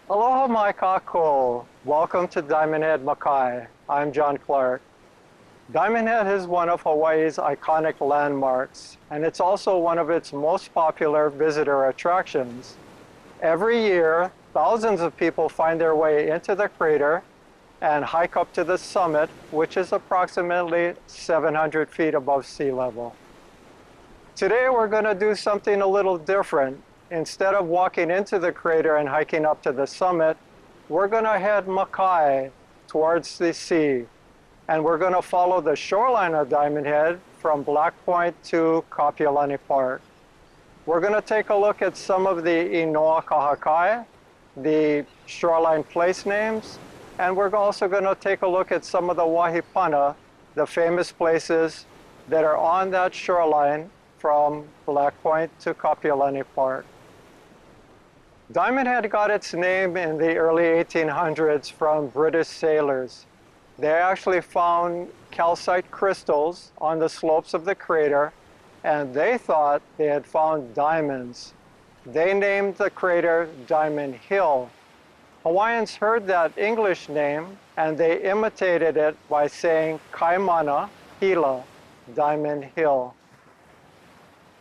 Aloha mai kako. Welcome to Diamond Head, Makai. I'm John Clark. Diamond Head is one of Hawaii's iconic landmarks, and it's also one of its most popular visitor attractions. Every year, thousands of people find their way into the crater and hike up to the summit, which is approximately 700 feet above sea level. Today, we're going to do something a little different. Instead of walking into the crater and hiking up to the summit, we're going to head Makai towards the sea. And we're going to follow the shoreline of Diamond Head from Black Point to Kapiʻolani Park. We're going to take a look at some of the inoa kahakai, the shoreline place names, and we're also going to take a look at some of the wahipana, the famous places that are on that shoreline from Black Point to Kapiʻolani Park. Diamond Head got its name in the early 1800s from British sailors. They actually found calcite crystals on the slopes of the crater, and they thought they had found diamonds. They named the crater Diamond Hill. Hawaiians heard that English name, and they imitated it by saying Kaimana Hila, Diamond Hill.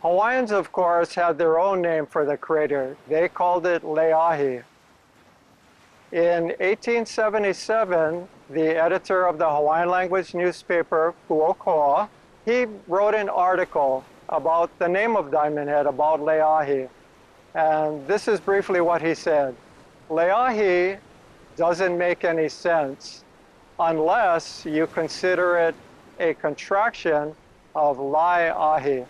Hawaiians, of course, had their own name for the crater. They called it Leahi. In 1877, the editor of the Hawaiian language newspaper, Puokoa, he wrote an article about the name of Diamond Head, about Leahi. And this is briefly what he said. Leahi doesn't make any sense unless you consider it a contraction of Laiahi.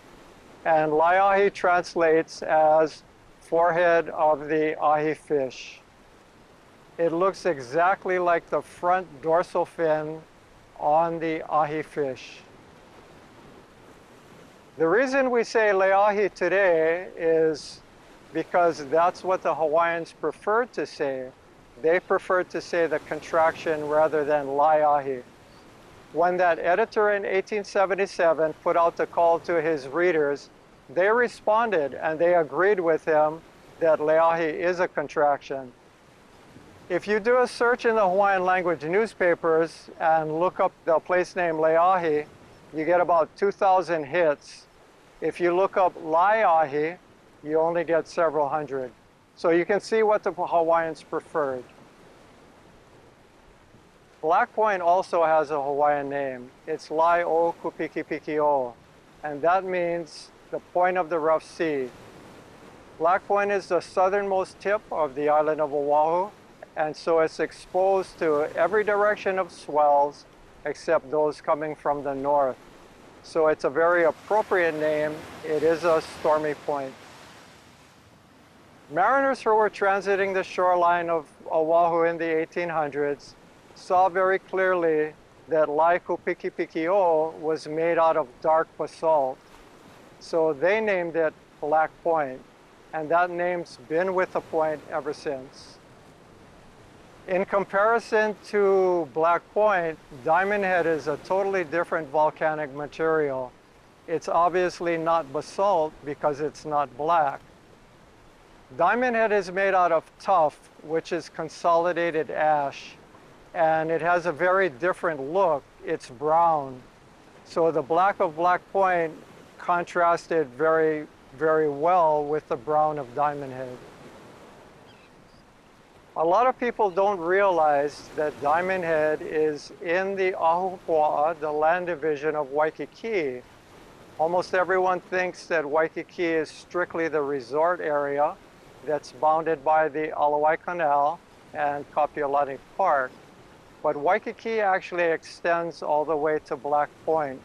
And Laiahi translates as forehead of the ahi fish. It looks exactly like the front dorsal fin on the ahi fish. The reason we say Leahi today is because that's what the Hawaiians preferred to say. They preferred to say the contraction rather than Laiahi. When that editor in 1877 put out the call to his readers, they responded and they agreed with him that Leahi is a contraction. If you do a search in the Hawaiian language newspapers and look up the place name Leahi, you get about 2,000 hits. If you look up Laiahi, you only get several hundred. So you can see what the Hawaiians preferred. Black Point also has a Hawaiian name. It's Lai o Kupikipikio, and that means the point of the rough sea. Black Point is the southernmost tip of the island of Oahu, and so it's exposed to every direction of swells except those coming from the north. So it's a very appropriate name. It is a stormy point. Mariners who were transiting the shoreline of Oahu in the 1800s saw very clearly that Lai Kupikipikio was made out of dark basalt. So they named it Black Point, and that name's been with the point ever since. In comparison to Black Point, Diamond Head is a totally different volcanic material. It's obviously not basalt because it's not black. Diamond Head is made out of tuff, which is consolidated ash, and it has a very different look. It's brown. So the black of Black Point contrasted very, very well with the brown of Diamond Head. A lot of people don't realize that Diamond Head is in the Ahupua'a, the land division of Waikiki. Almost everyone thinks that Waikiki is strictly the resort area that's bounded by the Alawai Canal and Kapiʻolani Park. But Waikiki actually extends all the way to Black Point.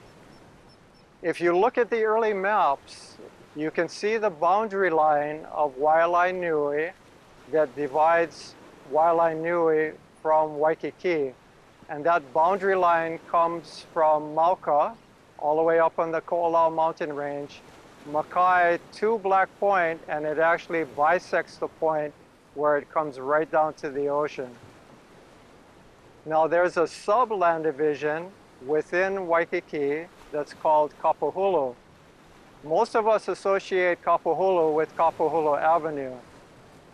If you look at the early maps, you can see the boundary line of Waialainui that divides Waialainui from Waikiki. And that boundary line comes from Mauka, all the way up on the Ko'olau mountain range, Makai to Black Point, and it actually bisects the point where it comes right down to the ocean. Now there's a sub-land division within Waikiki that's called Kapuhulu. Most of us associate Kapuhulu with Kapuhulu Avenue.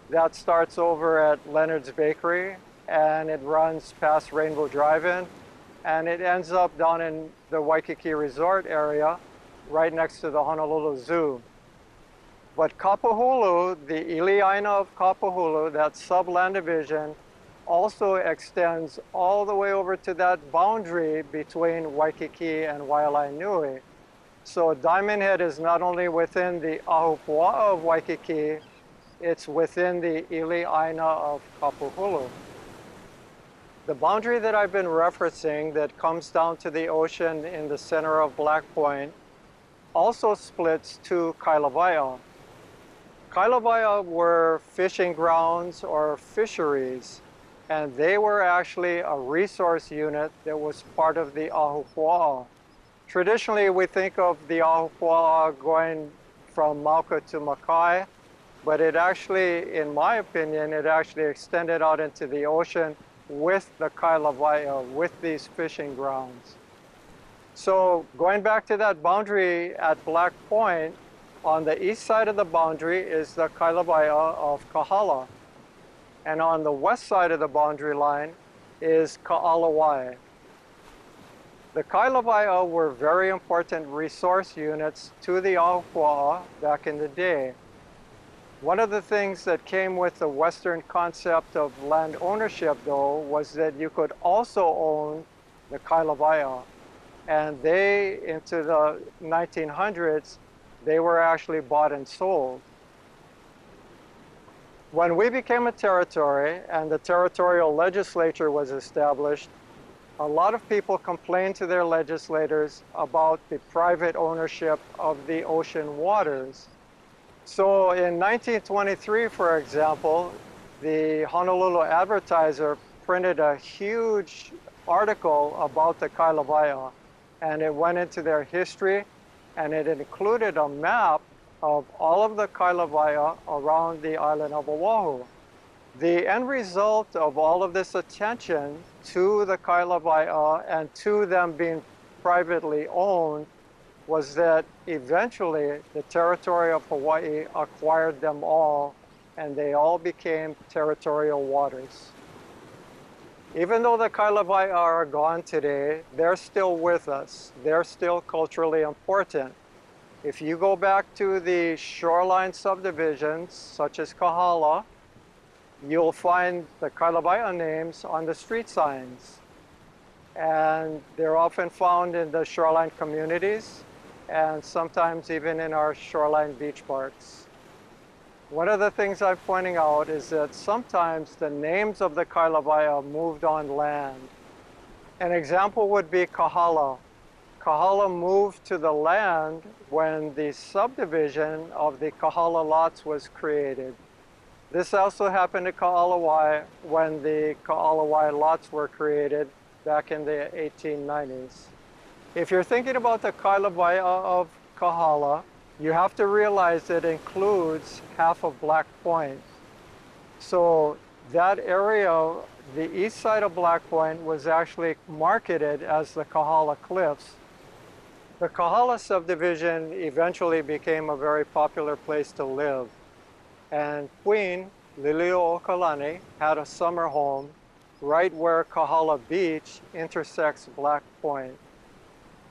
That starts over at Leonard's Bakery, and it runs past Rainbow Drive-In, and it ends up down in the Waikiki Resort area, right next to the Honolulu Zoo. But Kapahulu, the Iliaina of Kapahulu, that subland division, also extends all the way over to that boundary between Waikiki and Waialainui. So Diamond Head is not only within the Ahupua'a of Waikiki, it's within the Iliaina of Kapahulu. The boundary that I've been referencing that comes down to the ocean in the center of Black Point also splits to Kailawai'a. Kailawai'a were fishing grounds or fisheries, and they were actually a resource unit that was part of the Ahupua'a. Traditionally, we think of the Ahupua'a going from Mauka to Makai, but it actually, in my opinion, it actually extended out into the ocean with the Kailawai'a, with these fishing grounds. So going back to that boundary at Black Point, on the east side of the boundary is the Kailawai'a of Kahala. And on the west side of the boundary line is Ka'alawai. The Kailawai'a were very important resource units to the Ahupua'a back in the day. One of the things that came with the Western concept of land ownership, though, was that you could also own the Kailawai'a. And they, into the 1900s, they were actually bought and sold. When we became a territory and the territorial legislature was established, a lot of people complained to their legislators about the private ownership of the ocean waters. So in 1923, for example, the Honolulu Advertiser printed a huge article about the Kailawai'a, and it went into their history, and it included a map of all of the Kailawai'a around the island of Oahu. The end result of all of this attention to the Kailawai'a and to them being privately owned was that eventually the territory of Hawaii acquired them all, and they all became territorial waters. Even though the Kailawai'a are gone today, they're still with us. They're still culturally important. If you go back to the shoreline subdivisions, such as Kahala, you'll find the Kailawai'a names on the street signs. And they're often found in the shoreline communities, and sometimes even in our shoreline beach parks. One of the things I'm pointing out is that sometimes the names of the Kailawai'a moved on land. An example would be Kahala. Kahala moved to the land when the subdivision of the Kahala lots was created. This also happened to Ka'alawai when the Ka'alawai lots were created back in the 1890s. If you're thinking about the Kailawai'a of Kahala, you have to realize it includes half of Black Point. So that area, the east side of Black Point, was actually marketed as the Kahala Cliffs. The Kahala subdivision eventually became a very popular place to live. And Queen Liliuokalani had a summer home right where Kahala Beach intersects Black Point.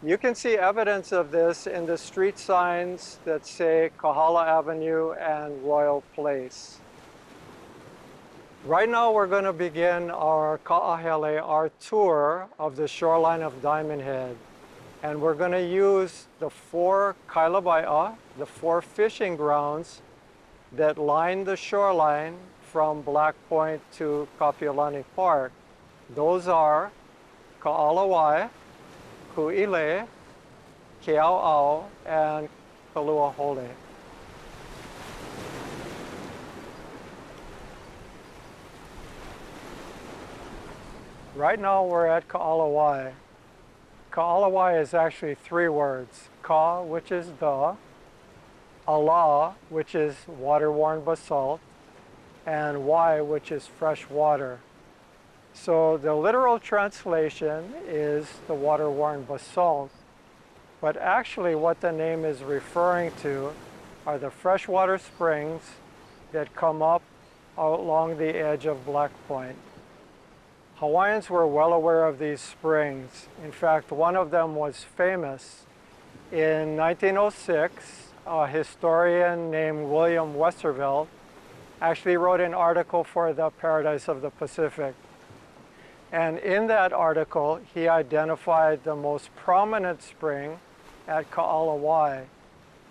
You can see evidence of this in the street signs that say Kahala Avenue and Royal Place. Right now we're going to begin our ka'ahele, our tour of the shoreline of Diamond Head. And we're going to use the 4 Kailawai'a, the 4 fishing grounds that line the shoreline from Black Point to Kapiʻolani Park. Those are Ka'alawai, Kuilei, Keau'au, and Kaluahole. Right now we're at Ka'alawai. Ka'alawai is actually 3 words. Ka, which is the, ala, which is water-worn basalt, and wai, which is fresh water. So the literal translation is the water-worn basalt, but actually what the name is referring to are the freshwater springs that come up along the edge of Black Point. Hawaiians were well aware of these springs. In fact, one of them was famous. In 1906, a historian named William Westervelt actually wrote an article for the Paradise of the Pacific. And in that article, he identified the most prominent spring at Kāhala.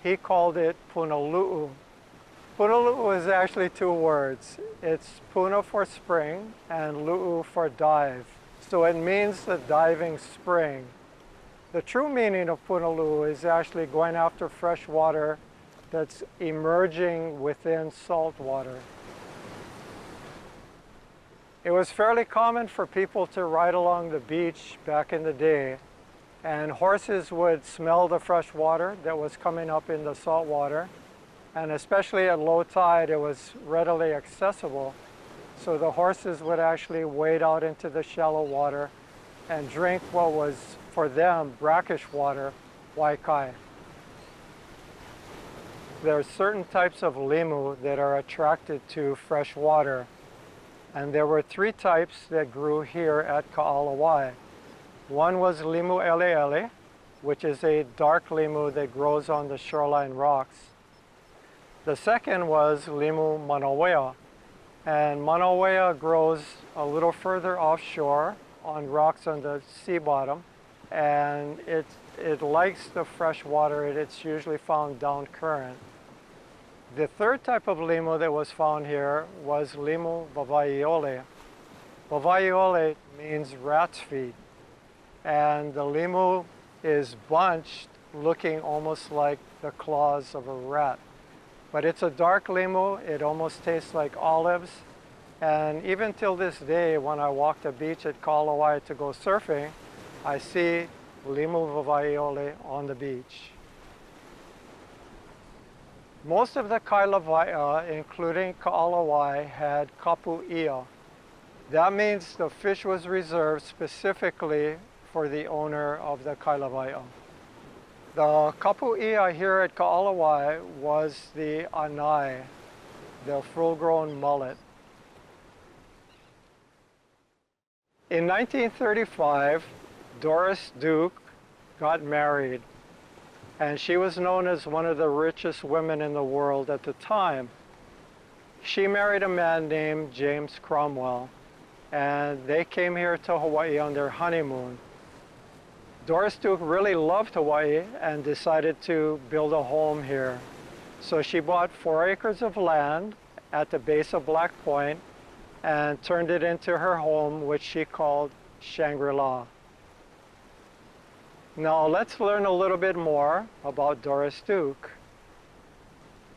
He called it Punalu'u. Punalu'u is actually two words. It's puna for spring and lu'u for dive. So it means the diving spring. The true meaning of Punalu'u is actually going after fresh water that's emerging within salt water. It was fairly common for people to ride along the beach back in the day, and horses would smell the fresh water that was coming up in the salt water, and especially at low tide it was readily accessible, so the horses would actually wade out into the shallow water and drink what was for them brackish water, waikai. There are certain types of limu that are attracted to fresh water. And there were three types that grew here at Kāhala. One was limu eleele, which is a dark limu that grows on the shoreline rocks. The second was limu manawea, and manawea grows a little further offshore on rocks on the sea bottom, and it likes the fresh water. It's usually found down current. The third type of limu that was found here was limu vavaiole. Vavaiole means rat's feet, and the limu is bunched, looking almost like the claws of a rat. But it's a dark limu. It almost tastes like olives, and even till this day, when I walk the beach at Kāhala to go surfing, I see limu vavaiole on the beach. Most of the kailawai'a, including Kāhala, had kapuʻia. That means the fish was reserved specifically for the owner of the kailawai'a. The kapuʻia here at Kāhala was the anai, the full-grown mullet. In 1935, Doris Duke got married, and she was known as one of the richest women in the world at the time. She married a man named James Cromwell, and they came here to Hawaii on their honeymoon. Doris Duke really loved Hawaii and decided to build a home here. So she bought 4 acres of land at the base of Black Point and turned it into her home, which she called Shangri. Now let's learn a little bit more about Doris Duke.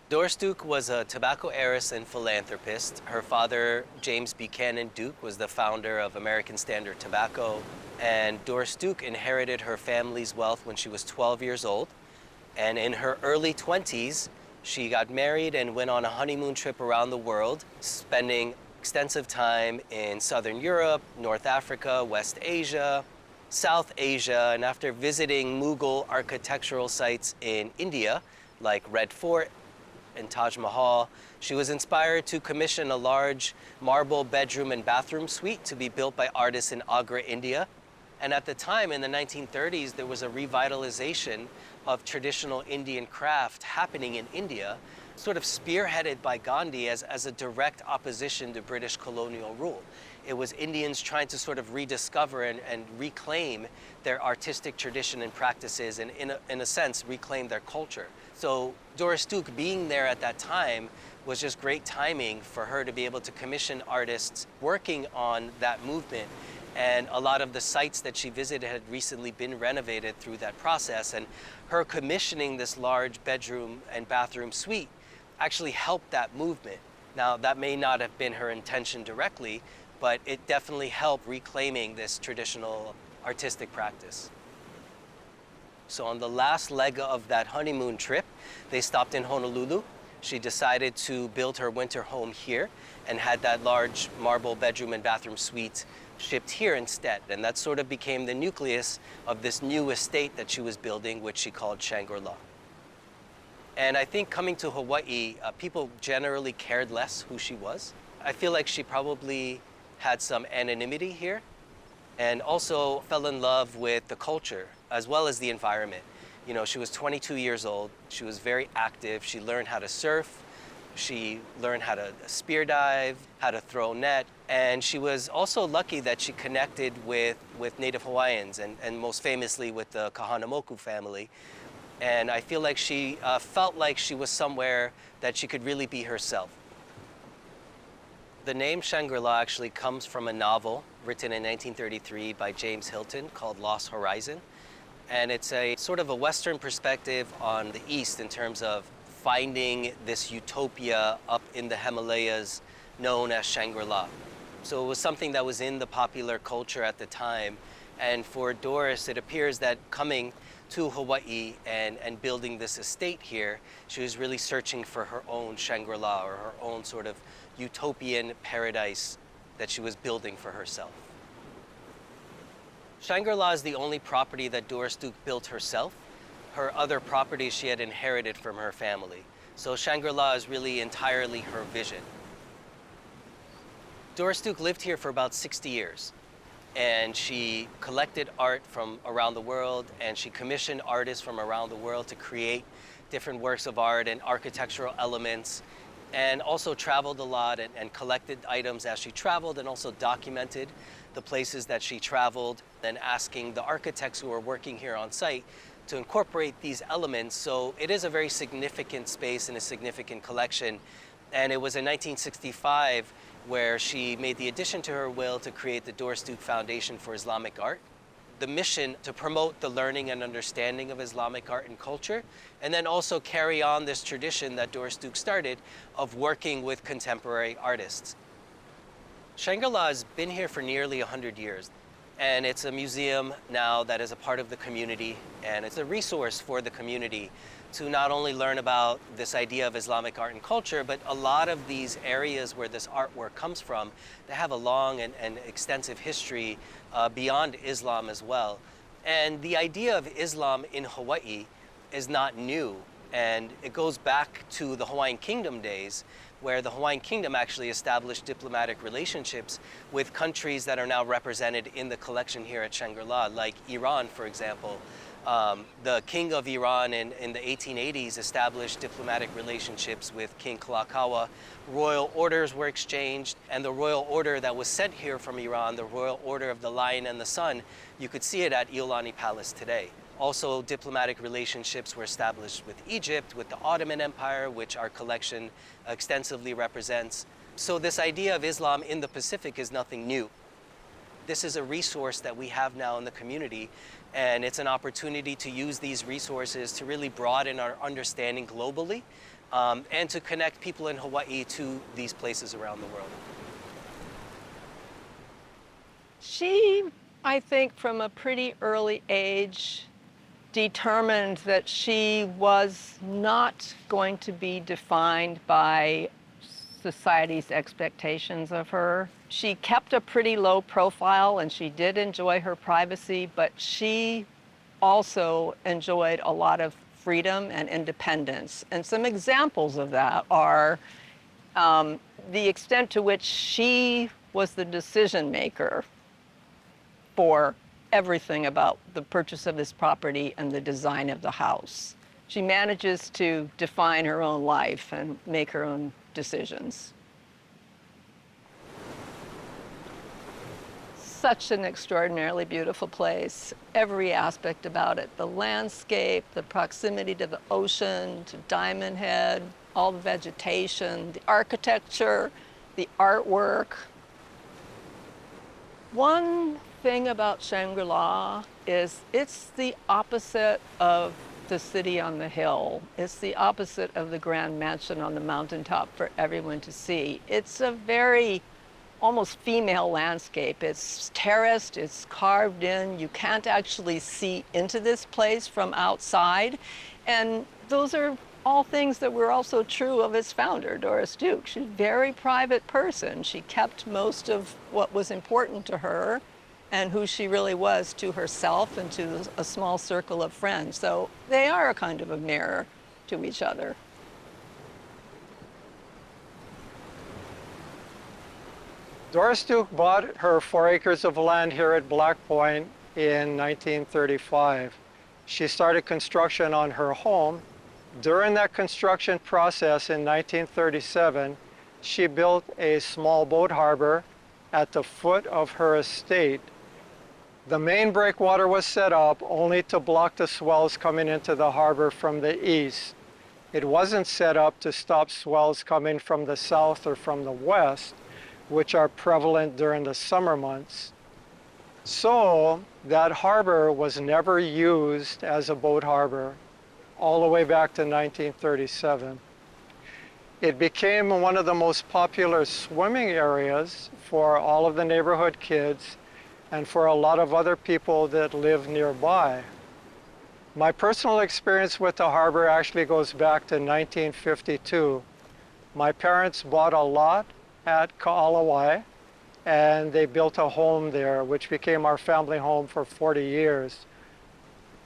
Doris Duke was a tobacco heiress and philanthropist. Her father, James Buchanan Duke, was the founder of American Standard Tobacco, and Doris Duke inherited her family's wealth when she was 12 years old. And in her early 20s, she got married and went on a honeymoon trip around the world, spending extensive time in Southern Europe, North Africa, West Asia, South Asia, and after visiting Mughal architectural sites in India, like Red Fort and Taj Mahal, she was inspired to commission a large marble bedroom and bathroom suite to be built by artists in Agra, India. And at the time, in the 1930s, there was a revitalization of traditional Indian craft happening in India, sort of spearheaded by Gandhi as a direct opposition to British colonial rule. It was Indians trying to sort of rediscover and reclaim their artistic tradition and practices, and in a sense, reclaim their culture. So Doris Duke being there at that time was just great timing for her to be able to commission artists working on that movement. And a lot of the sites that she visited had recently been renovated through that process. And her commissioning this large bedroom and bathroom suite actually helped that movement. Now, that may not have been her intention directly, but it definitely helped reclaiming this traditional artistic practice. So on the last leg of that honeymoon trip, they stopped in Honolulu. She decided to build her winter home here and had that large marble bedroom and bathroom suite shipped here instead. And that sort of became the nucleus of this new estate that she was building, which she called Shangri-La. And I think coming to Hawaii, people generally cared less who she was. I feel like she probably had some anonymity here and also fell in love with the culture as well as the environment. You know, she was 22 years old. She was very active. She learned how to surf. She learned how to spear dive, how to throw net. And she was also lucky that she connected with Native Hawaiians and most famously with the Kahanamoku family. And I feel like she felt like she was somewhere that she could really be herself. The name Shangri-La actually comes from a novel written in 1933 by James Hilton called Lost Horizon. And it's a sort of a Western perspective on the East in terms of finding this utopia up in the Himalayas known as Shangri-La. So it was something that was in the popular culture at the time. And for Doris, it appears that coming to Hawaii and building this estate here, she was really searching for her own Shangri-La or her own sort of utopian paradise that she was building for herself. Shangri-La is the only property that Doris Duke built herself. Her other properties she had inherited from her family. So Shangri-La is really entirely her vision. Doris Duke lived here for about 60 years. And she collected art from around the world, and she commissioned artists from around the world to create different works of art and architectural elements, and also traveled a lot and collected items as she traveled, and also documented the places that she traveled, and asking the architects who were working here on site to incorporate these elements. So it is a very significant space and a significant collection. And it was in 1965 where she made the addition to her will to create the Doris Duke Foundation for Islamic Art. The mission to promote the learning and understanding of Islamic art and culture, and then also carry on this tradition that Doris Duke started of working with contemporary artists. Shangri-La has been here for nearly 100 years, and it's a museum now that is a part of the community, and it's a resource for the community to not only learn about this idea of Islamic art and culture, but a lot of these areas where this artwork comes from, they have a long and extensive history beyond Islam as well. And the idea of Islam in Hawaii is not new, and it goes back to the Hawaiian Kingdom days, where the Hawaiian Kingdom actually established diplomatic relationships with countries that are now represented in the collection here at Shangri-La, like Iran, for example. The king of Iran in the 1880s established diplomatic relationships with King Kalakaua. Royal orders were exchanged, and the royal order that was sent here from Iran, the Royal Order of the Lion and the Sun, you could see it at Iolani Palace today. Also, diplomatic relationships were established with Egypt, with the Ottoman Empire, which our collection extensively represents. So this idea of Islam in the Pacific is nothing new. This is a resource that we have now in the community, and it's an opportunity to use these resources to really broaden our understanding globally, and to connect people in Hawaii to these places around the world. She, I think, from a pretty early age, determined that she was not going to be defined by society's expectations of her. She kept a pretty low profile, and she did enjoy her privacy, but she also enjoyed a lot of freedom and independence. And some examples of that are the extent to which she was the decision maker for everything about the purchase of this property and the design of the house. She manages to define her own life and make her own decisions. Such an extraordinarily beautiful place. Every aspect about it, the landscape, the proximity to the ocean, to Diamond Head, all the vegetation, the architecture, the artwork. One thing about Shangri-La is it's the opposite of the city on the hill. It's the opposite of the grand mansion on the mountaintop for everyone to see. It's a very almost female landscape. It's terraced, it's carved in. You can't actually see into this place from outside. And those are all things that were also true of its founder, Doris Duke. She's a very private person. She kept most of what was important to her and who she really was to herself and to a small circle of friends. So they are a kind of a mirror to each other. Doris Duke bought her 4 acres of land here at Black Point in 1935. She started construction on her home. During that construction process in 1937, she built a small boat harbor at the foot of her estate. The main breakwater was set up only to block the swells coming into the harbor from the east. It wasn't set up to stop swells coming from the south or from the west, which are prevalent during the summer months. So that harbor was never used as a boat harbor all the way back to 1937. It became one of the most popular swimming areas for all of the neighborhood kids and for a lot of other people that live nearby. My personal experience with the harbor actually goes back to 1952. My parents bought a lot at Kāhala, and they built a home there, which became our family home for 40 years.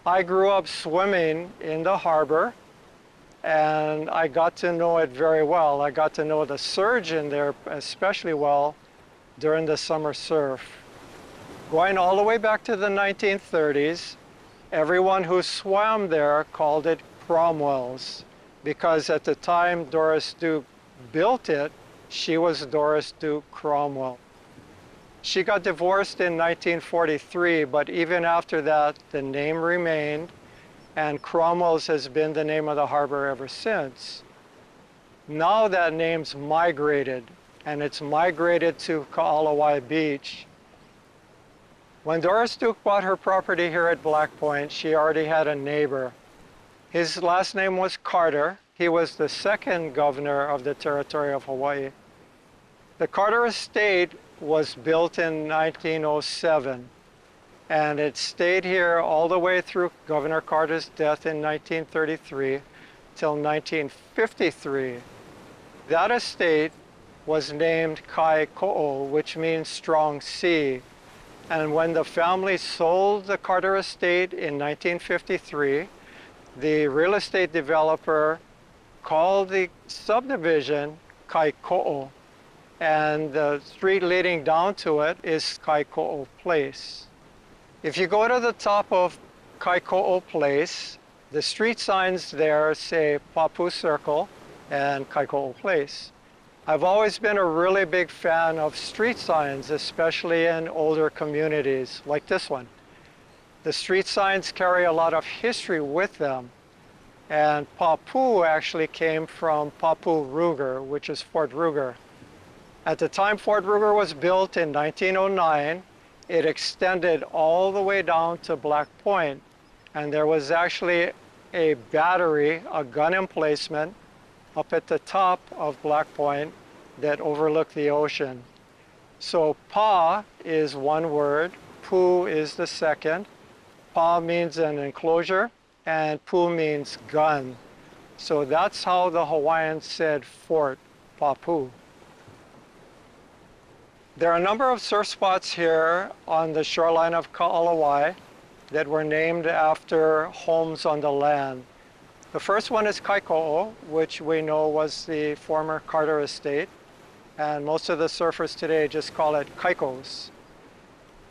I grew up swimming in the harbor, and I got to know it very well. I got to know the surge in there especially well during the summer surf. Going all the way back to the 1930s, everyone who swam there called it Cromwell's, because at the time Doris Duke built it, she was Doris Duke Cromwell. She got divorced in 1943, but even after that, the name remained, and Cromwell's has been the name of the harbor ever since. Now that name's migrated, and it's migrated to Kāhala Beach. When Doris Duke bought her property here at Black Point, she already had a neighbor. His last name was Carter. He was the second governor of the territory of Hawaii. The Carter estate was built in 1907, and it stayed here all the way through Governor Carter's death in 1933 till 1953. That estate was named Kai Ko'o, which means strong sea. And when the family sold the Carter estate in 1953, the real estate developer called the subdivision Kai Ko'o, and the street leading down to it is Kai Ko'o Place. If you go to the top of Kai Ko'o Place, the street signs there say Papu Circle and Kai Ko'o Place. I've always been a really big fan of street signs, especially in older communities like this one. The street signs carry a lot of history with them. And Papu actually came from Papu Ruger, which is Fort Ruger. At the time Fort Ruger was built in 1909, it extended all the way down to Black Point. And there was actually a battery, a gun emplacement, up at the top of Black Point that overlooked the ocean. So Pa is one word, Pu is the second. Pa means an enclosure, and Pu means gun. So that's how the Hawaiians said fort, Papu. There are a number of surf spots here on the shoreline of Kāhala that were named after homes on the land. The first one is Kaiko'o, which we know was the former Carter estate, and most of the surfers today just call it Kaikos.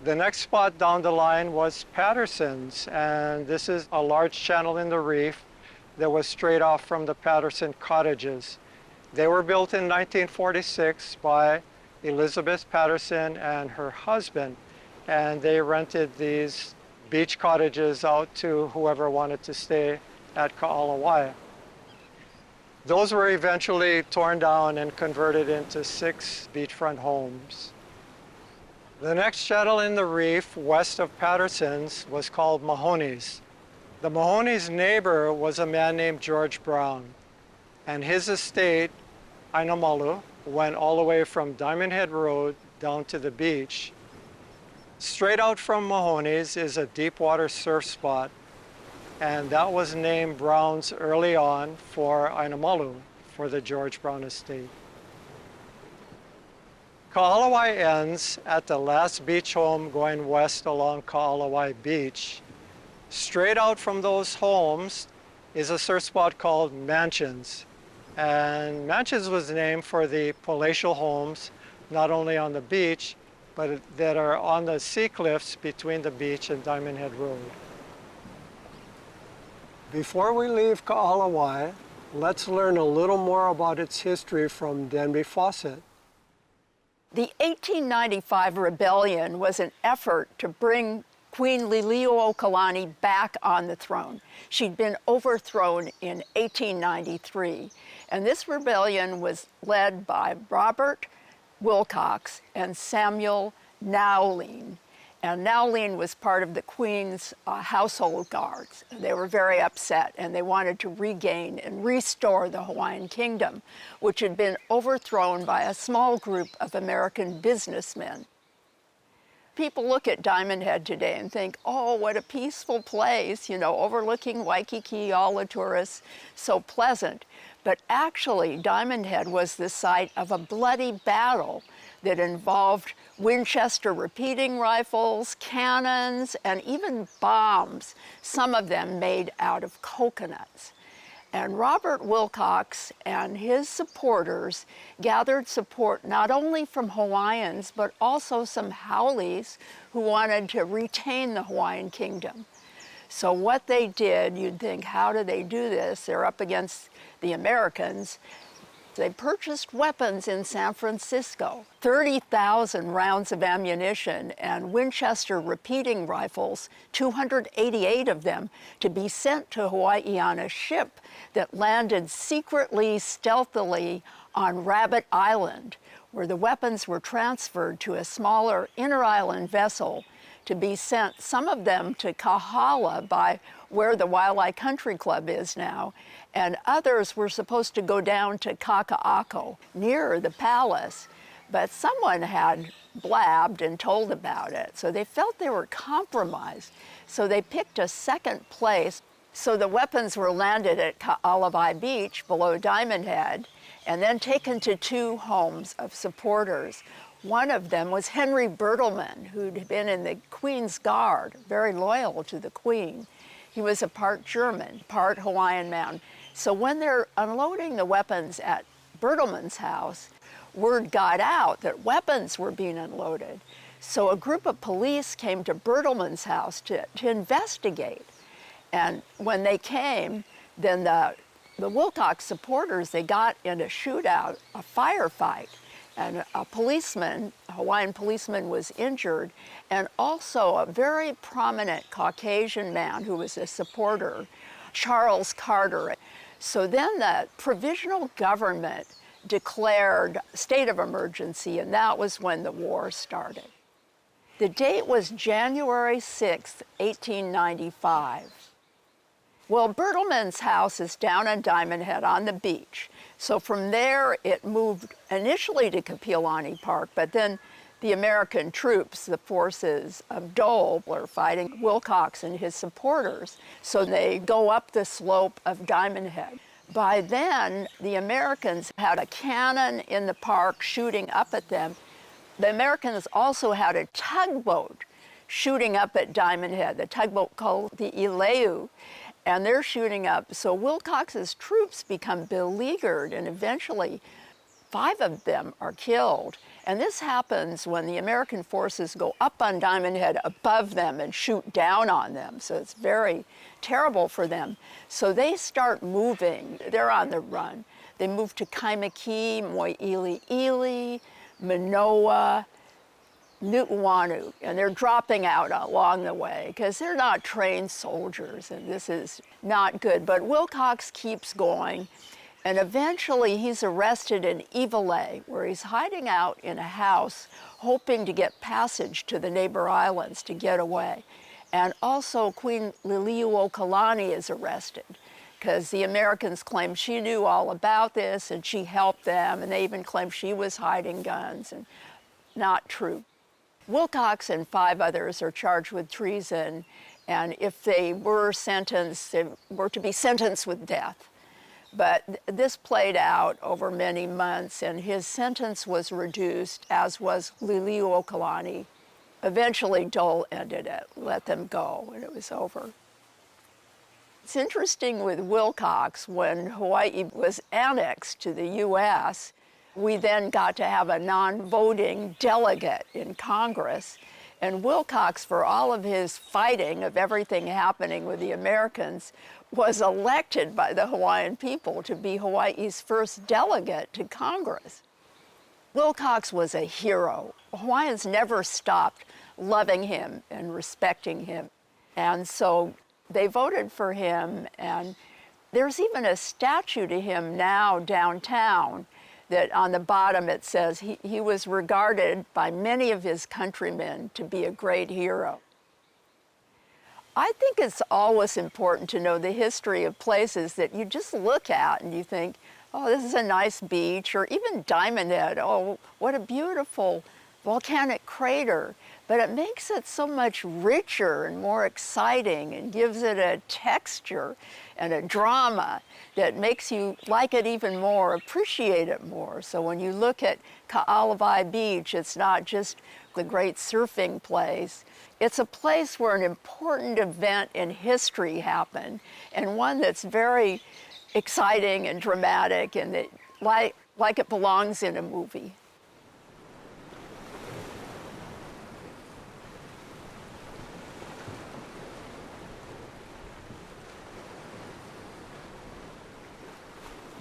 The next spot down the line was Patterson's, and this is a large channel in the reef that was straight off from the Patterson cottages. They were built in 1946 by Elizabeth Patterson and her husband, and they rented these beach cottages out to whoever wanted to stay at Kāhala. Those were eventually torn down and converted into 6 beachfront homes. The next channel in the reef west of Patterson's was called Mahoney's. The Mahoney's neighbor was a man named George Brown, and his estate, Ainamalu, went all the way from Diamond Head Road down to the beach. Straight out from Mahoney's is a deep water surf spot, and that was named Brown's early on for Ainamalu, for the George Brown estate. Kāhala ends at the last beach home going west along Kāhala Beach. Straight out from those homes is a surf spot called Mansions. And Mansions was named for the palatial homes not only on the beach, but that are on the sea cliffs between the beach and Diamond Head Road. Before we leave Kāhala, let's learn a little more about its history from Denby Fawcett. The 1895 rebellion was an effort to bring Queen Liliuokalani back on the throne. She'd been overthrown in 1893, and this rebellion was led by Robert Wilcox and Samuel Nowlene. And Nowlene was part of the Queen's household guards. They were very upset, and they wanted to regain and restore the Hawaiian kingdom, which had been overthrown by a small group of American businessmen. People look at Diamond Head today and think, oh, what a peaceful place, you know, overlooking Waikiki, all the tourists, so pleasant. But actually, Diamond Head was the site of a bloody battle that involved Winchester repeating rifles, cannons, and even bombs, some of them made out of coconuts. And Robert Wilcox and his supporters gathered support not only from Hawaiians, but also some Haoles who wanted to retain the Hawaiian kingdom. So what they did, you'd think, how do they do this? They're up against the Americans. They purchased weapons in San Francisco, 30,000 rounds of ammunition and Winchester repeating rifles, 288 of them, to be sent to Hawaii on a ship that landed secretly, stealthily on Rabbit Island, where the weapons were transferred to a smaller inter-island vessel to be sent, some of them to Kahala, by where the Waialae Country Club is now, and others were supposed to go down to Kaka'ako, near the palace, but someone had blabbed and told about it, so they felt they were compromised. So they picked a second place. So the weapons were landed at Ka'alawai Beach below Diamond Head, and then taken to two homes of supporters. One of them was Henry Bertleman, who'd been in the Queen's Guard, very loyal to the Queen. He was a part German, part Hawaiian man. So when they're unloading the weapons at Bertleman's house, word got out that weapons were being unloaded. So a group of police came to Bertleman's house to investigate. And when they came, then the Wilcox supporters, they got in a shootout, a firefight. And a policeman, a Hawaiian policeman, was injured, and also a very prominent Caucasian man who was a supporter, Charles Carter. So then the provisional government declared state of emergency, and that was when the war started. The date was January 6th, 1895. Well, Bertleman's house is down on Diamond Head on the beach. So from there, it moved initially to Kapiʻolani Park, but then the American troops, the forces of Dole, were fighting Wilcox and his supporters. So they go up the slope of Diamond Head. By then, the Americans had a cannon in the park shooting up at them. The Americans also had a tugboat shooting up at Diamond Head, the tugboat called the Ileu. And they're shooting up. So Wilcox's troops become beleaguered, and eventually 5 of them are killed. And this happens when the American forces go up on Diamond Head above them and shoot down on them. So it's very terrible for them. So they start moving. They're on the run. They move to Kaimaki, Moi'ili'ili, Manoa, Nu'uanu, and they're dropping out along the way because they're not trained soldiers, and this is not good. But Wilcox keeps going, and eventually he's arrested in Iwilei, where he's hiding out in a house, hoping to get passage to the neighbor islands to get away. And also Queen Liliuokalani is arrested, because the Americans claim she knew all about this and she helped them, and they even claim she was hiding guns, and not true. Wilcox and 5 others are charged with treason, and if they were sentenced, they were to be sentenced with death. But this played out over many months, and his sentence was reduced, as was Liliuokalani. Eventually, Dole ended it, let them go, and it was over. It's interesting with Wilcox, when Hawaii was annexed to the U.S., We then got to have a non-voting delegate in Congress, and Wilcox, for all of his fighting of everything happening with the Americans, was elected by the Hawaiian people to be Hawaii's first delegate to Congress. Wilcox was a hero. Hawaiians never stopped loving him and respecting him. And so they voted for him, and there's even a statue to him now downtown that on the bottom it says he was regarded by many of his countrymen to be a great hero. I think it's always important to know the history of places that you just look at and you think, oh, this is a nice beach, or even Diamond Head, oh, what a beautiful volcanic crater. But it makes it so much richer and more exciting and gives it a texture and a drama that makes you like it even more, appreciate it more. So when you look at Kāhala Beach, it's not just the great surfing place. It's a place where an important event in history happened, and one that's very exciting and dramatic, and that, like it belongs in a movie.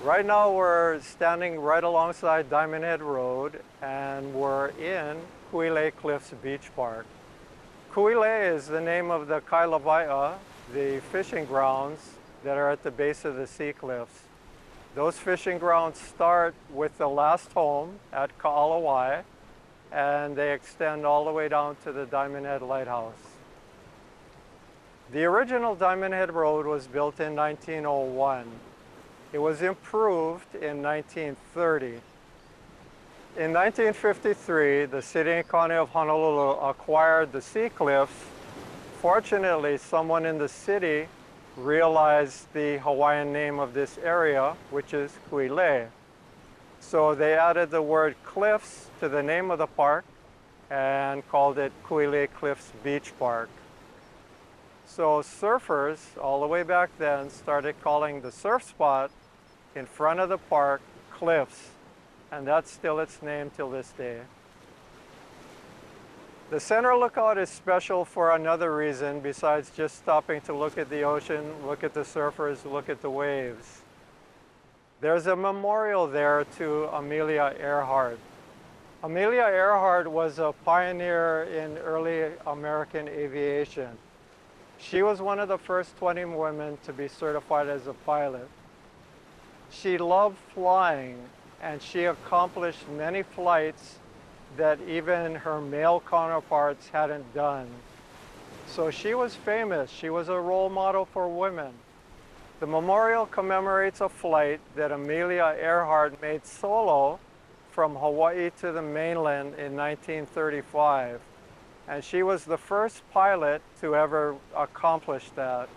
Right now we're standing right alongside Diamond Head Road, and we're in Kuilei Cliffs Beach Park. Kuilei is the name of the Kāhala, the fishing grounds that are at the base of the sea cliffs. Those fishing grounds start with the last home at Kāhala, and they extend all the way down to the Diamond Head Lighthouse. The original Diamond Head Road was built in 1901. It was improved in 1930. In 1953, the city and county of Honolulu acquired the sea cliffs. Fortunately, someone in the city realized the Hawaiian name of this area, which is Kuilei. So they added the word cliffs to the name of the park and called it Kuilei Cliffs Beach Park. So surfers, all the way back then, started calling the surf spot in front of the park Cliffs, and that's still its name till this day. The center lookout is special for another reason besides just stopping to look at the ocean, look at the surfers, look at the waves. There's a memorial there to Amelia Earhart. Amelia Earhart was a pioneer in early American aviation. She was one of the first 20 women to be certified as a pilot. She loved flying, and she accomplished many flights that even her male counterparts hadn't done. So she was famous. She was a role model for women. The memorial commemorates a flight that Amelia Earhart made solo from Hawaii to the mainland in 1935. And she was the first pilot to ever accomplish that.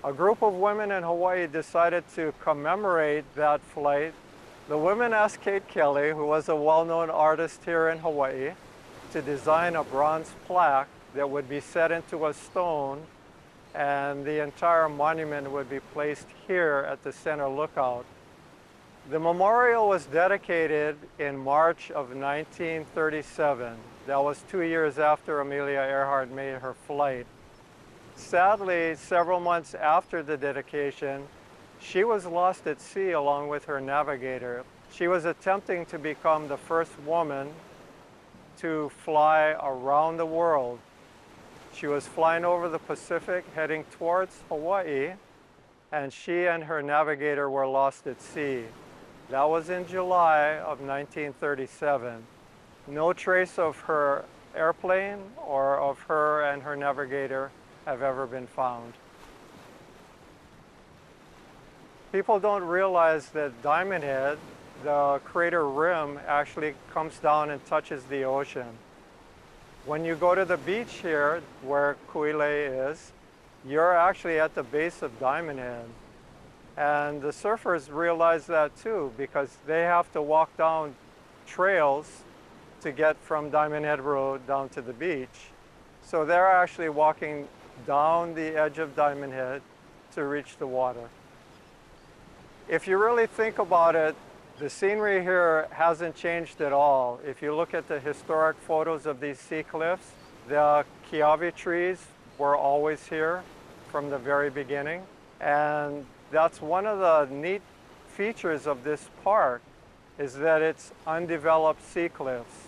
A group of women in Hawaii decided to commemorate that flight. The women asked Kate Kelly, who was a well-known artist here in Hawaii, to design a bronze plaque that would be set into a stone, and the entire monument would be placed here at the center lookout. The memorial was dedicated in March of 1937. That was 2 years after Amelia Earhart made her flight. Sadly, several months after the dedication, she was lost at sea along with her navigator. She was attempting to become the first woman to fly around the world. She was flying over the Pacific, heading towards Hawaii, and she and her navigator were lost at sea. That was in July of 1937. No trace of her airplane or of her and her navigator have ever been found. People don't realize that Diamond Head, the crater rim, actually comes down and touches the ocean. When you go to the beach here, where Kuilei is, you're actually at the base of Diamond Head. And the surfers realize that too, because they have to walk down trails to get from Diamond Head Road down to the beach. So they're actually walking down the edge of Diamond Head to reach the water. If you really think about it, The scenery here hasn't changed at all. If you look at the historic photos of these sea cliffs, the kiawe trees were always here from the very beginning. And that's one of the neat features of this park, is that it's undeveloped sea cliffs.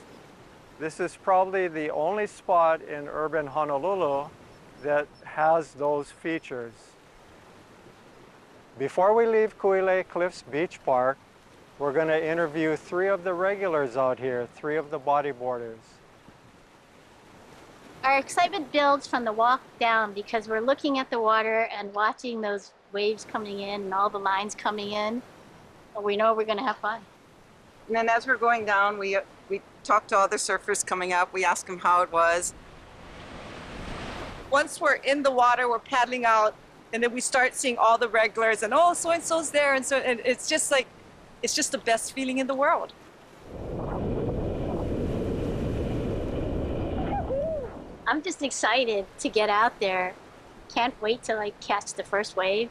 This is probably the only spot in urban Honolulu that has those features. Before we leave Kuilei Cliffs Beach Park, we're going to interview 3 of the regulars out here, 3 of the bodyboarders. Our excitement builds from the walk down because we're looking at the water and watching those waves coming in and all the lines coming in. We know we're going to have fun. And then as we're going down, we talk to other surfers coming up. We ask them how it was. Once we're in the water, we're paddling out, and then we start seeing all the regulars, and oh, so-and-so's there, and it's just like, it's just the best feeling in the world. I'm just excited to get out there. Can't wait to catch the first wave.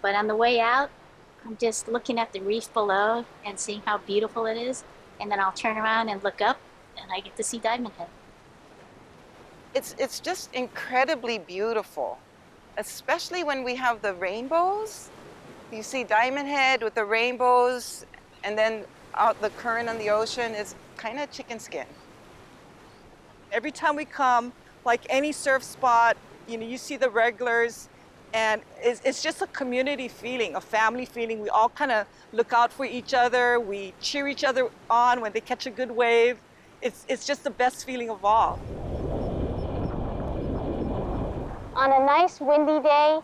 But on the way out, I'm just looking at the reef below and seeing how beautiful it is. And then I'll turn around and look up and I get to see Diamond Head. It's just incredibly beautiful, especially when we have the rainbows. You see Diamond Head with the rainbows, and then out the current on the ocean is kind of chicken skin. Every time we come, like any surf spot, you see the regulars, and it's just a community feeling, a family feeling. We all kind of look out for each other. We cheer each other on when they catch a good wave. It's just the best feeling of all. On a nice windy day,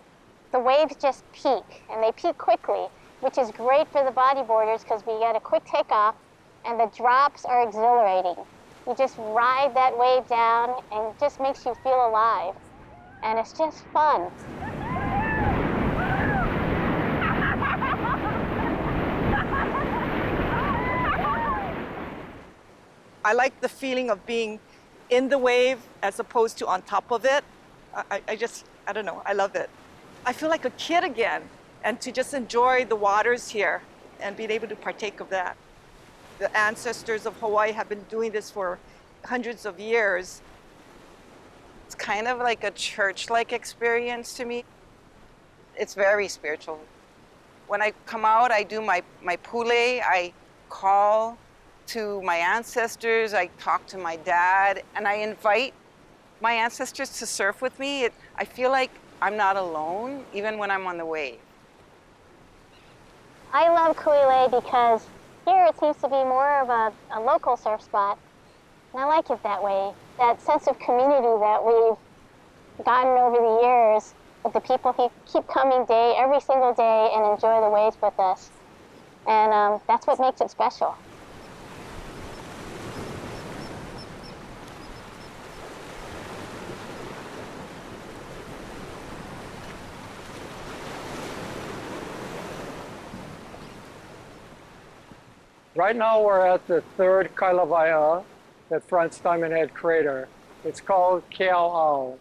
the waves just peak, and they peak quickly, which is great for the bodyboarders because we get a quick takeoff, and the drops are exhilarating. You just ride that wave down, and it just makes you feel alive, and it's just fun. I like the feeling of being in the wave as opposed to on top of it. I don't know, I love it. I feel like a kid again, and to just enjoy the waters here and being able to partake of that. The ancestors of Hawaii have been doing this for hundreds of years. It's kind of like a church-like experience to me. It's very spiritual. When I come out, I do my pule, I call to my ancestors, I talk to my dad, and I invite my ancestors to surf with me. I feel like I'm not alone, even when I'm on the wave. I love Kuilei because here it seems to be more of a local surf spot, and I like it that way. That sense of community that we've gotten over the years with the people who keep coming every single day and enjoy the waves with us. And that's what makes it special. Right now we're at the 3rd kailawaiʻa that fronts Diamond Head Crater. It's called Keaoʻao.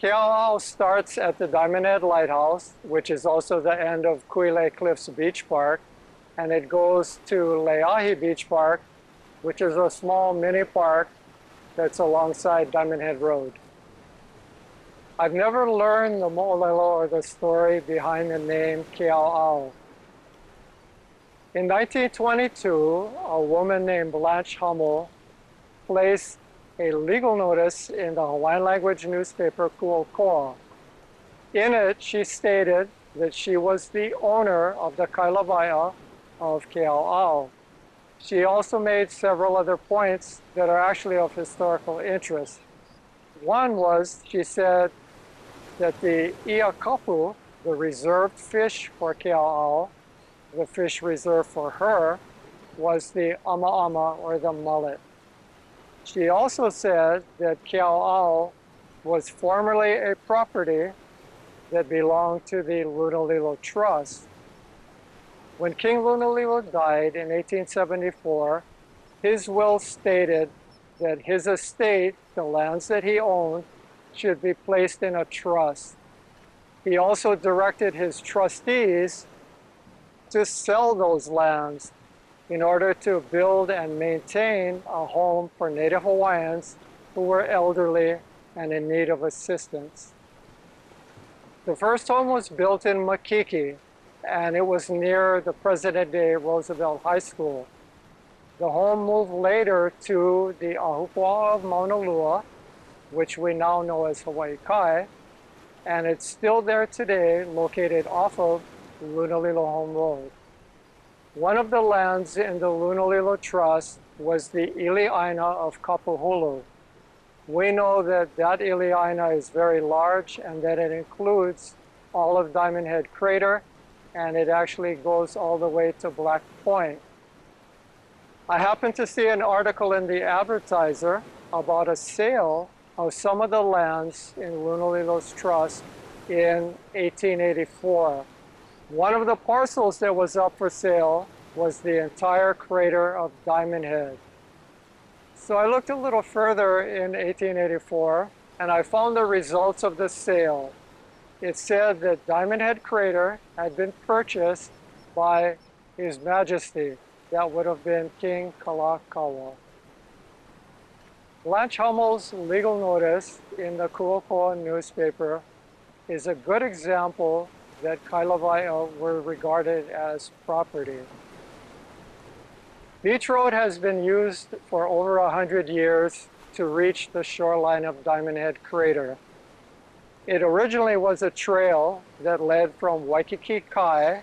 Keaoʻao starts at the Diamond Head Lighthouse, which is also the end of Kuilei Cliffs Beach Park, and it goes to Leahi Beach Park, which is a small mini park that's alongside Diamond Head Road. I've never learned the mo'olelo, or the story behind the name Keaoʻao. In 1922, a woman named Blanche Hummel placed a legal notice in the Hawaiian language newspaper Kuokoa. In it, she stated that she was the owner of the kailawaiʻa of Keaoʻao. She also made several other points that are actually of historical interest. One was, she said that the iakapu, the reserved fish for Keaoʻao, the fish reserved for her, was the ama, or the mullet. She also said that Keaoʻao was formerly a property that belonged to the Lunalilo Trust. When King Lunalilo died in 1874, his will stated that his estate, the lands that he owned, should be placed in a trust. He also directed his trustees to sell those lands in order to build and maintain a home for Native Hawaiians who were elderly and in need of assistance. The first home was built in Makiki, and it was near the present-day Roosevelt High School. The home moved later to the Ahupua'a of Mauna Lua, which we now know as Hawaii Kai, and it's still there today, located off of Lunalilo Home Road. One of the lands in the Lunalilo Trust was the Ili'aina of Kapuhulu. We know that that Ili'aina is very large and that it includes all of Diamond Head Crater, and it actually goes all the way to Black Point. I happened to see an article in the Advertiser about a sale of some of the lands in Lunalilo's trust in 1884. One of the parcels that was up for sale was the entire crater of Diamond Head. So I looked a little further in 1884 and I found the results of the sale. It said that Diamond Head Crater had been purchased by His Majesty. That would have been King Kalakaua. Blanche Hummel's legal notice in the Kuokoa newspaper is a good example that Kailawai'a were regarded as property. Beach Road has been used for over 100 years to reach the shoreline of Diamond Head Crater. It originally was a trail that led from Waikiki Kai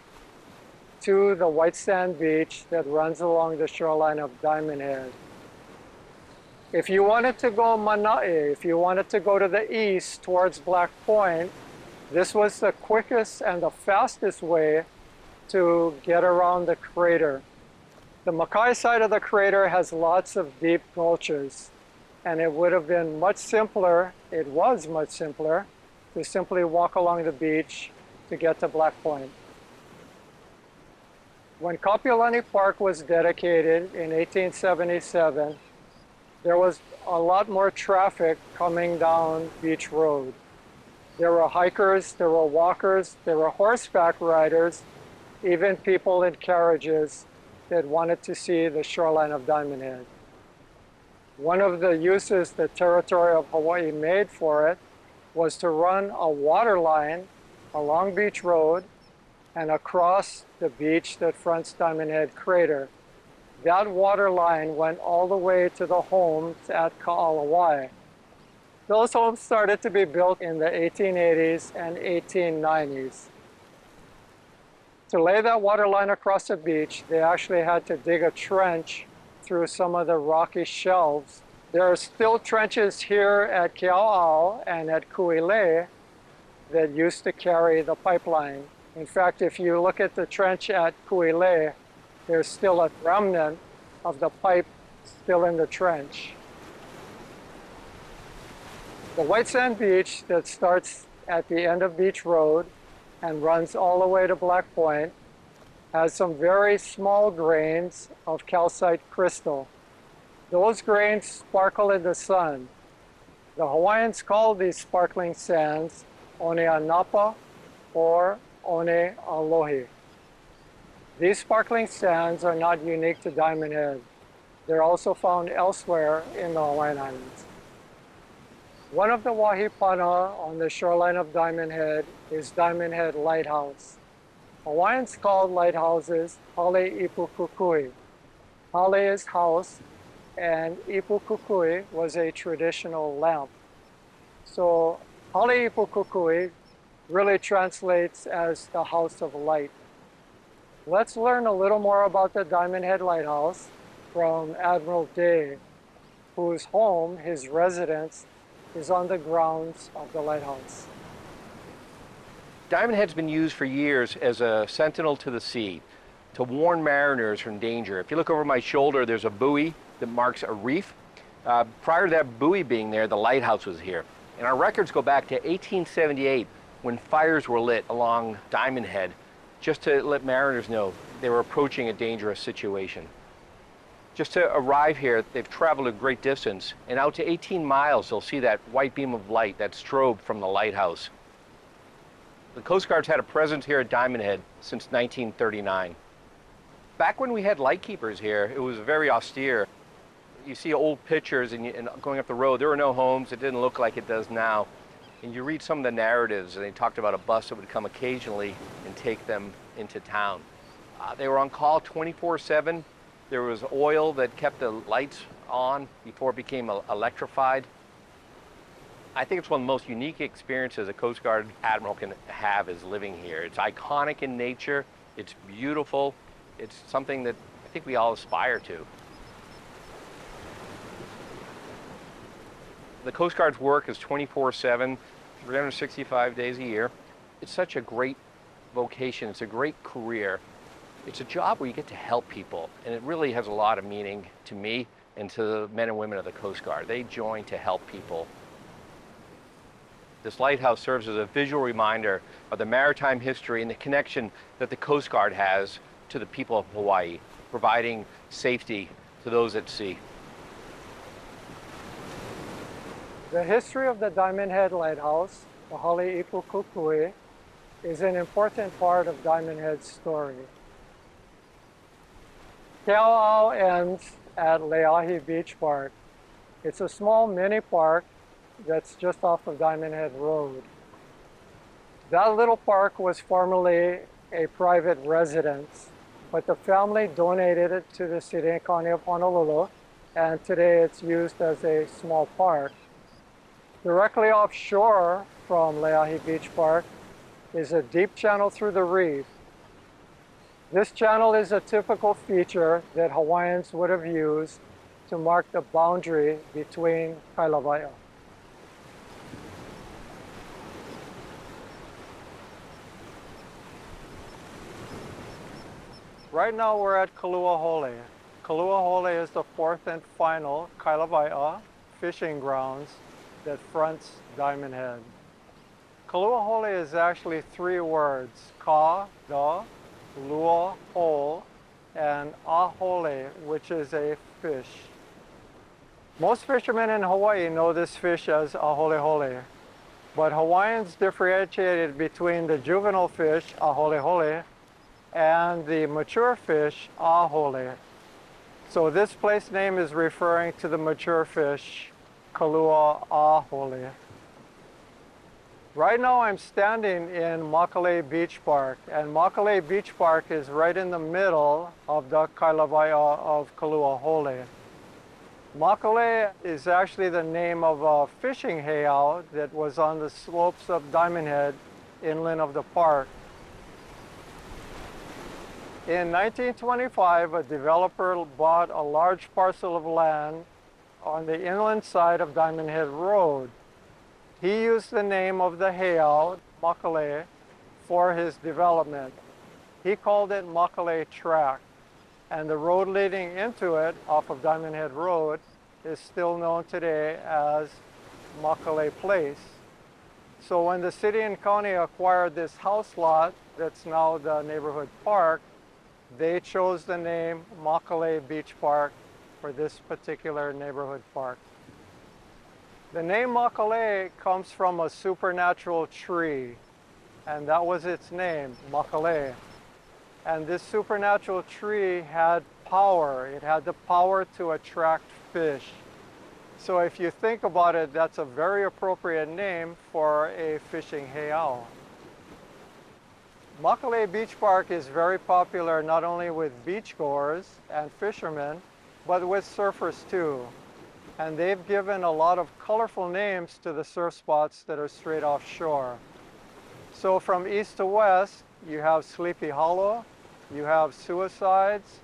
to the white sand beach that runs along the shoreline of Diamond Head. If you wanted to go Manaʻe, if you wanted to go to the east towards Black Point, this was the quickest and the fastest way to get around the crater. The Makai side of the crater has lots of deep gulches, and it would have been much simpler, it was much simpler, to simply walk along the beach to get to Black Point. When Kapiʻolani Park was dedicated in 1877, there was a lot more traffic coming down Beach Road. There were hikers, there were walkers, there were horseback riders, even people in carriages that wanted to see the shoreline of Diamond Head. One of the uses the territory of Hawaii made for it was to run a water line along Beach Road and across the beach that fronts Diamond Head Crater. That water line went all the way to the homes at Ka'alawai. Those homes started to be built in the 1880s and 1890s. To lay that water line across the beach, they actually had to dig a trench through some of the rocky shelves. There are still trenches here at Keau'ao and at Kuilei that used to carry the pipeline. In fact, if you look at the trench at Kuilei, there's still a remnant of the pipe still in the trench. The white sand beach that starts at the end of Beach Road and runs all the way to Black Point has some very small grains of calcite crystal. Those grains sparkle in the sun. The Hawaiians call these sparkling sands one anapa or one alohi. These sparkling sands are not unique to Diamond Head. They're also found elsewhere in the Hawaiian Islands. One of the wahipana on the shoreline of Diamond Head is Diamond Head Lighthouse. Hawaiians called lighthouses hale ipu kukui. Hale is house, and ipu kukui was a traditional lamp. So hale ipu kukui really translates as the house of light. Let's learn a little more about the Diamond Head Lighthouse from Admiral Day, whose home, his residence, is on the grounds of the lighthouse. Diamond Head's been used for years as a sentinel to the sea, to warn mariners from danger. If you look over my shoulder, there's a buoy that marks a reef. Prior to that buoy being there, the lighthouse was here. And our records go back to 1878, when fires were lit along Diamond Head, just to let mariners know they were approaching a dangerous situation. Just to arrive here, they've traveled a great distance, and out to 18 miles, they'll see that white beam of light, that strobe from the lighthouse. The Coast Guard's had a presence here at Diamond Head since 1939. Back when we had lightkeepers here, it was very austere. You see old pictures and going up the road, there were no homes. It didn't look like it does now. And you read some of the narratives, and they talked about a bus that would come occasionally and take them into town. They were on call 24/7. There was oil that kept the lights on before it became electrified. I think it's one of the most unique experiences a Coast Guard admiral can have is living here. It's iconic in nature. It's beautiful. It's something that I think we all aspire to. The Coast Guard's work is 24/7, 365 days a year. It's such a great vocation. It's a great career. It's a job where you get to help people, and it really has a lot of meaning to me and to the men and women of the Coast Guard. They join to help people. This lighthouse serves as a visual reminder of the maritime history and the connection that the Coast Guard has to the people of Hawaii, providing safety to those at sea. The history of the Diamond Head Lighthouse, the Hali'ipu Kukui, is an important part of Diamond Head's story. Keaoao ends at Leahi Beach Park. It's a small mini park that's just off of Diamond Head Road. That little park was formerly a private residence, but the family donated it to the city and county of Honolulu, and today it's used as a small park. Directly offshore from Leahi Beach Park is a deep channel through the reef. This channel is a typical feature that Hawaiians would have used to mark the boundary between Kailawaiʻa. Right now we're at Kaluahole. Kaluahole is the fourth and final Kailawaiʻa fishing grounds that fronts Diamond Head. Kaluahole is actually three words: ka, da, lua, hole, and ahole, which is a fish. Most fishermen in Hawaii know this fish as aholehole, but Hawaiians differentiated between the juvenile fish, aholehole, and the mature fish, ahole. So this place name is referring to the mature fish, Kalua ahole. Right now I'm standing in Makai Beach Park, and Makai Beach Park is right in the middle of the Kailawaiʻa of Kaluahole. Makai is actually the name of a fishing heiau that was on the slopes of Diamond Head, inland of the park. In 1925, a developer bought a large parcel of land on the inland side of Diamond Head Road. He used the name of the heiau, Makai, for his development. He called it Makai Track, and the road leading into it off of Diamond Head Road is still known today as Makai Place. So when the city and county acquired this house lot that's now the neighborhood park, they chose the name Makai Beach Park for this particular neighborhood park. The name Makai comes from a supernatural tree, and that was its name, Makai. And this supernatural tree had power. It had the power to attract fish. So if you think about it, that's a very appropriate name for a fishing heiau. Makai Beach Park is very popular not only with beachgoers and fishermen, but with surfers too. And they've given a lot of colorful names to the surf spots that are straight offshore. So from east to west, you have Sleepy Hollow, you have Suicides,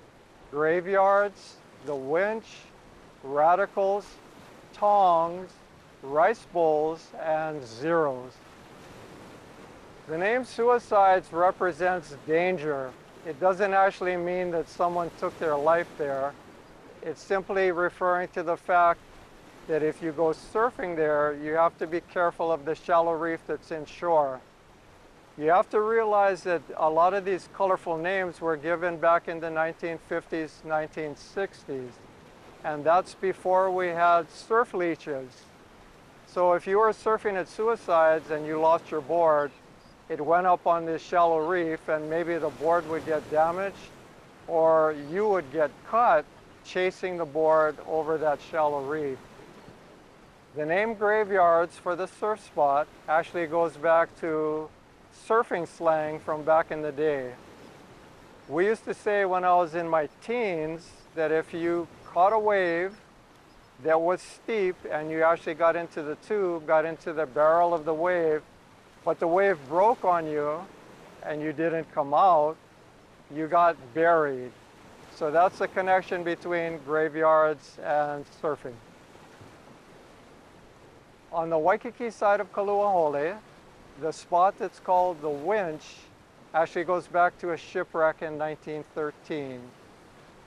Graveyards, The Winch, Radicals, Tongs, Rice Bowls, and Zeros. The name Suicides represents danger. It doesn't actually mean that someone took their life there. It's simply referring to the fact that if you go surfing there, you have to be careful of the shallow reef that's inshore. You have to realize that a lot of these colorful names were given back in the 1950s, 1960s. And that's before we had surf leeches. So if you were surfing at Suicides and you lost your board, it went up on this shallow reef and maybe the board would get damaged or you would get cut chasing the board over that shallow reef. The name graveyards for the surf spot actually goes back to surfing slang from back in the day. We used to say when I was in my teens that if you caught a wave that was steep and you actually got into the tube, got into the barrel of the wave, but the wave broke on you and you didn't come out, you got buried. So that's the connection between graveyards and surfing. On the Waikiki side of Kaluahole, the spot that's called the Winch actually goes back to a shipwreck in 1913.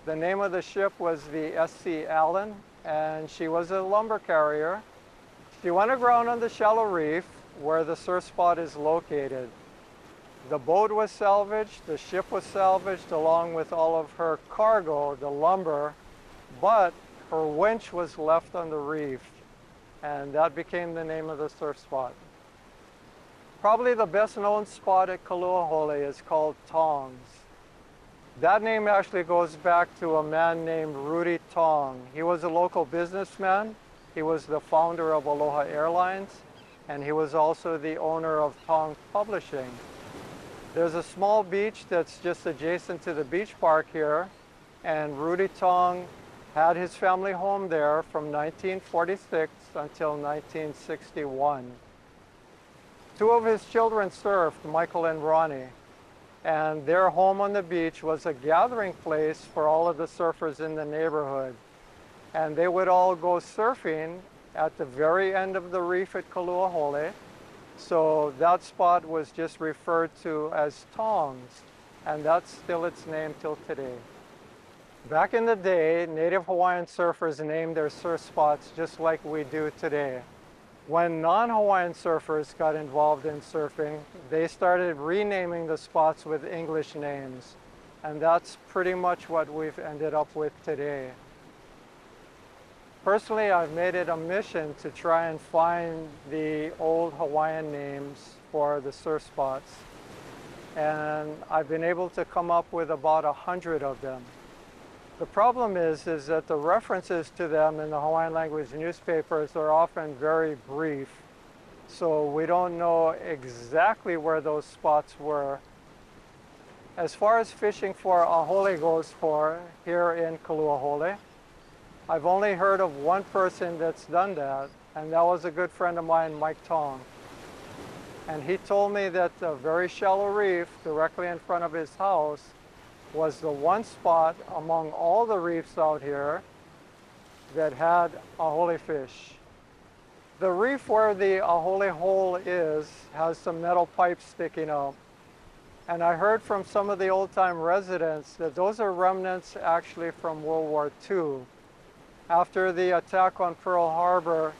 The name of the ship was the S.C. Allen, and she was a lumber carrier. She went aground on the shallow reef where the surf spot is located. The boat was salvaged, the ship was salvaged along with all of her cargo, the lumber, but her winch was left on the reef, and that became the name of the surf spot. Probably the best known spot at Kaluahole is called Tongs. That name actually goes back to a man named Rudy Tong. He was a local businessman. He was the founder of Aloha Airlines, and he was also the owner of Tong Publishing. There's a small beach that's just adjacent to the beach park here, and Rudy Tong had his family home there from 1946 until 1961. Two of his children surfed, Michael and Ronnie, and their home on the beach was a gathering place for all of the surfers in the neighborhood. And they would all go surfing at the very end of the reef at Kaluahole. So that spot was just referred to as Tongs, and that's still its name till today. Back in the day, Native Hawaiian surfers named their surf spots just like we do today. When non-Hawaiian surfers got involved in surfing, they started renaming the spots with English names, and that's pretty much what we've ended up with today. Personally, I've made it a mission to try and find the old Hawaiian names for the surf spots, and I've been able to come up with about 100 of them. The problem is that the references to them in the Hawaiian language newspapers are often very brief, so we don't know exactly where those spots were. As far as fishing for ahole goes for here in Kaluahole, I've only heard of one person that's done that, and that was a good friend of mine, Mike Tong. And he told me that the very shallow reef directly in front of his house was the one spot among all the reefs out here that had ahole fish. The reef where the ahole hole is has some metal pipes sticking out. And I heard from some of the old-time residents that those are remnants actually from World War II. After the attack on Pearl Harbor,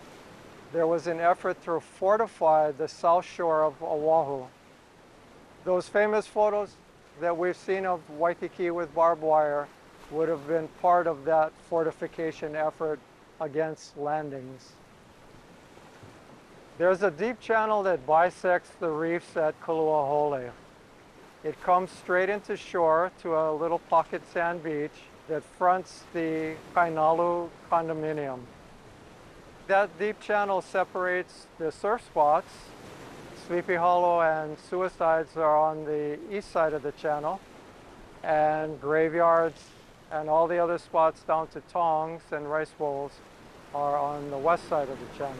there was an effort to fortify the south shore of Oahu. Those famous photos that we've seen of Waikiki with barbed wire would have been part of that fortification effort against landings. There's a deep channel that bisects the reefs at Kaluahole. It comes straight into shore to a little pocket sand beach that fronts the Kainalu condominium. That deep channel separates the surf spots. Sleepy Hollow and Suicides are on the east side of the channel, and graveyards and all the other spots down to Tongs and Rice Bowls are on the west side of the channel.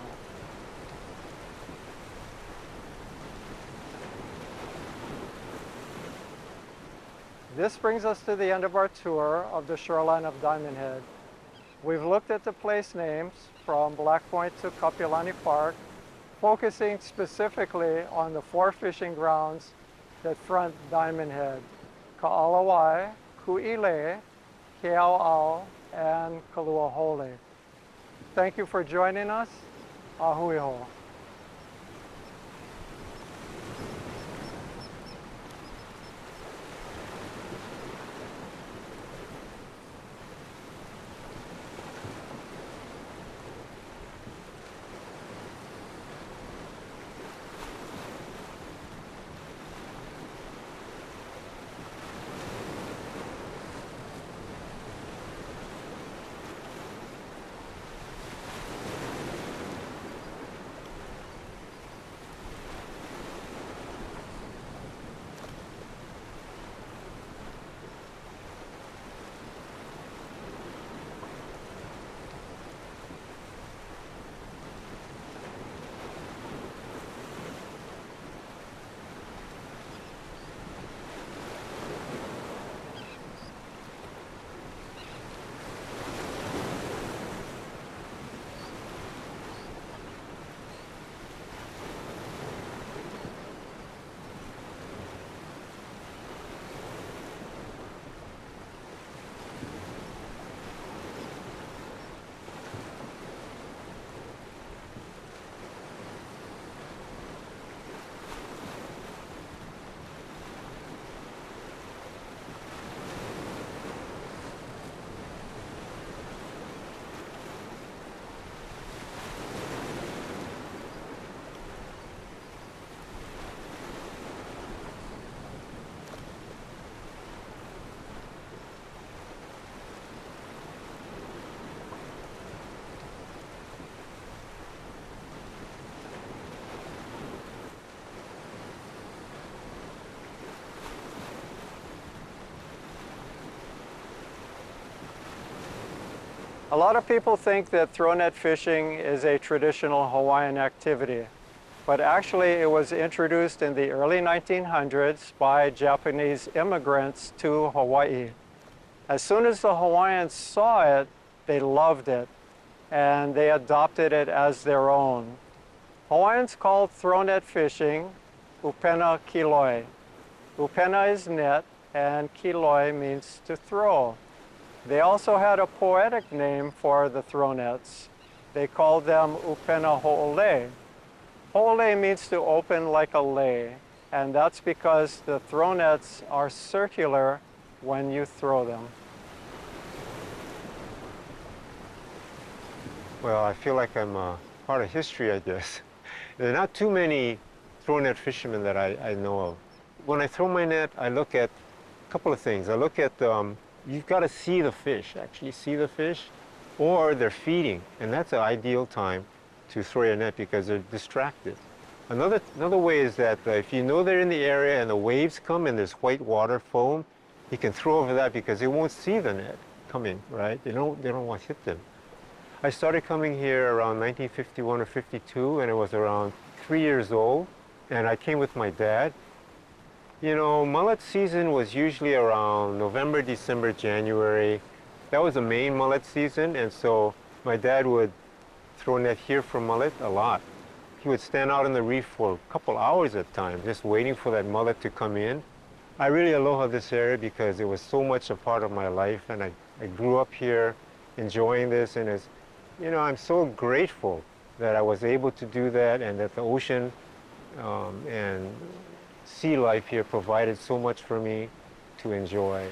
This brings us to the end of our tour of the shoreline of Diamond Head. We've looked at the place names from Black Point to Kapiʻolani Park, focusing specifically on the 4 fishing grounds that front Diamond Head: Ka'alawai, Kuilei, Keau'au, and Kaluahole. Thank you for joining us. Ahuiho. A lot of people think that throw net fishing is a traditional Hawaiian activity, but actually it was introduced in the early 1900s by Japanese immigrants to Hawaii. As soon as the Hawaiians saw it, they loved it, and they adopted it as their own. Hawaiians called throw net fishing upena kiloi. Upena is net, and kiloi means to throw. They also had a poetic name for the throw nets. They called them upena ho'ole. Ho'ole means to open like a lei, and that's because the throw nets are circular when you throw them. Well, I feel like I'm part of history, I guess. There are not too many throw net fishermen that I know of. When I throw my net, I look at a couple of things. I look at, you've got to see the fish, actually see the fish, or they're feeding, and that's an ideal time to throw your net because they're distracted. Another way is that if you know they're in the area and the waves come and there's white water foam, you can throw over that because they won't see the net coming, right? They don't want to hit them. I started coming here around 1951 or 52, and I was around 3 years old, and I came with my dad. You know, mullet season was usually around November, December, January. That was the main mullet season, and so my dad would throw net here for mullet a lot. He would stand out on the reef for a couple hours at a time, just waiting for that mullet to come in. I really aloha this area because it was so much a part of my life, and I grew up here enjoying this, and it's, you know, I'm so grateful that I was able to do that, and that the ocean and sea life here provided so much for me to enjoy.